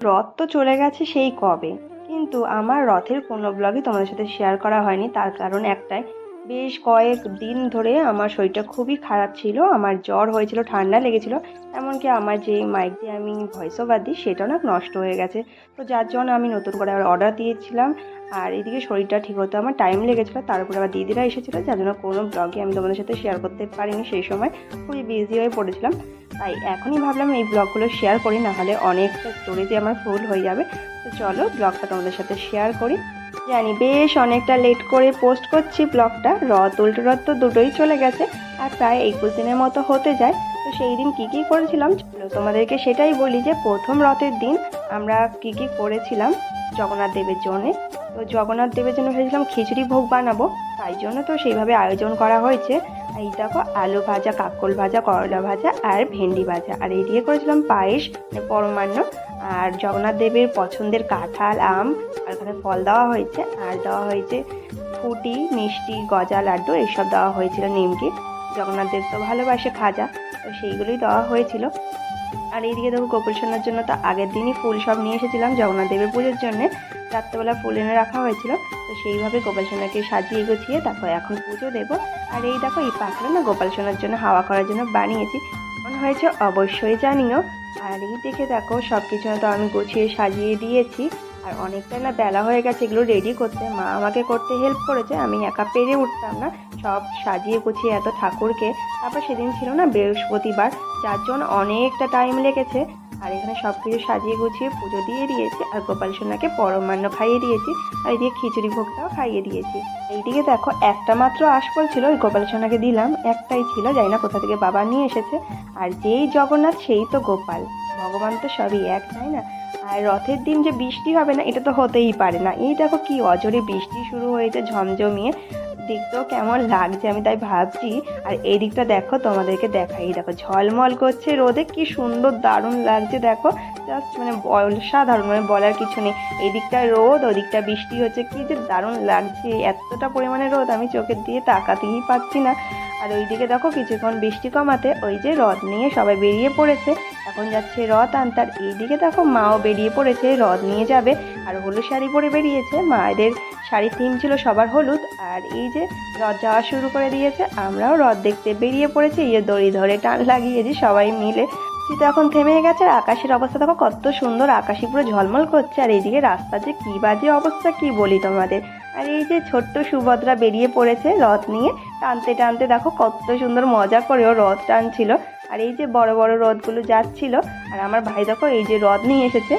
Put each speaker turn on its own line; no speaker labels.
রথ তো চলে গেছে সেই কবে, কিন্তু আমার রথের কোনো ব্লগই তোমাদের সাথে শেয়ার করা হয়নি। তার কারণ একটাই, বেশ কয়েক দিন ধরে আমার শরীরটা খুবই খারাপ ছিল। আমার জ্বর হয়েছিল, ঠান্ডা লেগেছিল, এমনকি আমার যে মাইক দিয়ে আমি ভয়েস ওভার দিই সেটাও না নষ্ট হয়ে গেছে। তো যার জন্য আমি নতুন করে আবার অর্ডার দিয়েছিলাম। আর এদিকে শরীরটা ঠিক হতে আমার টাইম লেগেছিলো, তার উপরে আবার দিদিরা এসেছিলো, যার জন্য কোনো ব্লগই আমি তোমাদের সাথে শেয়ার করতে পারিনি। সেই সময় খুবই বিজি হয়ে পড়েছিলাম। তাই এখনই ভাবলাম এই ব্লগগুলো শেয়ার করি, না হলে অনেকটা স্টোরেজে আমার ফুল হয়ে যাবে। তো চলো ব্লগটা তোমাদের সাথে শেয়ার করি। জানি বেশ অনেকটা লেট করে পোস্ট করছি ব্লগটা, রথ উল্টো রথ তো দুটোই চলে গেছে, আর প্রায় 21 দিনের মতো হতে যায়। তো সেই দিন কী কী করেছিলাম চলো তোমাদেরকে সেটাই বলি, যে প্রথম রথের দিন আমরা কী কী করেছিলাম জগন্নাথ দেবের জন্যে। তো জগন্নাথ দেবের জন্য ভেবেছিলাম খিচুড়ি ভোগ বানাবো, তাই জন্য তো সেইভাবে আয়োজন করা হয়েছে। এই দেখো, আলু ভাজা, কাকরোল ভাজা, করলা ভাজা আর ভেন্ডি ভাজা, আর এই দিয়ে করেছিলাম পায়েস মানে পরমান্ন। আর জগন্নাথ দেবের পছন্দের কাঁঠাল, আম, আর ওখানে ফল দেওয়া হয়েছে, আর দেওয়া হয়েছে ফুটি, মিষ্টি, গজা, লাড্ডু এইসব দেওয়া হয়েছিল, নিমকি। জগন্নাথ দেব তো ভালোবাসে খাজা, তো সেইগুলোই দেওয়া হয়েছিল। আর এইদিকে দেখো, গোপাল সোনার জন্য তো আগের দিনই ফুল সব নিয়ে এসেছিলাম জগন্নাথ দেবের পুজোর জন্যে, রাত্রেবেলা ফুল এনে রাখা হয়েছিল। তো সেইভাবে গোপাল সোনাকে সাজিয়ে গুছিয়ে তারপর এখন পুজো দেবো। আর এই দেখো, এই পাখলা না গোপাল সোনার জন্য হাওয়া করার জন্য বানিয়েছি, কেমন হয়েছে অবশ্যই জানিও। আর এই দেখে দেখো, সব কিছু তো আমি গুছিয়ে সাজিয়ে দিয়েছি। আর অনেকটা না বেলা হয়ে গেছে এগুলো রেডি করতে, মা আমাকে করতে হেল্প করেছে, আমি একা পেরে উঠতাম না সব সাজিয়ে গুছিয়ে এত ঠাকুরকে। তারপর সেদিন ছিল না বৃহস্পতিবার, যার জন্য অনেকটা টাইম লেগেছে। আর এখানে সব কিছু সাজিয়ে গুছিয়ে পুজো দিয়ে দিয়েছি, আর গোপাল সোনাকে পরমান্ন খাইয়ে দিয়েছি, আর এদিকে খিচুড়ি ভোগটাও খাইয়ে দিয়েছি। এইদিকে দেখো, একটা মাত্র আঁশফল ছিল, ওই গোপাল সোনাকে দিলাম, একটাই ছিল, জানি না কোথা থেকে বাবা নিয়ে এসেছে। আর যেই জগন্নাথ সেই তো গোপাল, ভগবান তো সবই এক, তাই না? আর রথের দিন যে বৃষ্টি হবে না এটা তো হতেই পারে না। এই দেখো কি অজরে বৃষ্টি শুরু হয়েছে ঝমঝমিয়ে, দেখতেও কেমন লাগছে আমি তাই ভাবছি। আর এই দিকটা দেখো, তোমাদেরকে দেখাই, দেখো ঝলমল করছে রোদে, কি সুন্দর দারুণ লাগছে দেখো, জাস্ট মানে অসাধারণ, মানে বলার কিছু নেই। এই দিকটা রোদ, ওই দিকটা বৃষ্টি হচ্ছে, কি যে দারুণ লাগছে। এতটা পরিমাণে রোদ আমি চোখের দিয়ে তাকাতেই পাচ্ছি না। আর ওইদিকে দেখো, কিছুক্ষণ বৃষ্টি কমাতে ওই যে রথ নিয়ে সবাই বেরিয়ে পড়েছে, এখন যাচ্ছে রথ আনতে। আর এইদিকে দেখো, মাও বেরিয়ে পড়েছে, রথ নিয়ে যাবে। আর হলুদ শাড়ি পরে বেরিয়েছে, মায়েদের শাড়ির থিম ছিল সবার হলুদ। আর এই যে রথ যাওয়া শুরু করে দিয়েছে, আমরাও রথ দেখতে বেরিয়ে পড়েছি, এই দড়ি ধরে টান লাগিয়েছি সবাই মিলে। শীত এখন থেমে গেছে, আর আকাশের অবস্থা দেখো কত সুন্দর, আকাশে পুরো ঝলমল করছে। আর এইদিকে রাস্তা যে কি বাজে অবস্থা কি বলি তোমাদের। আর এই যে ছোট্ট সুভদ্রা বেরিয়ে পড়েছে রথ নিয়ে, টানতে টানতে দেখো কত সুন্দর মজা করেও রথ টানছিল। আর এই যে বড় বড় রথগুলো যাচ্ছিল, আর আমার ভাই দেখো এই যে রথ নিয়ে এসেছে,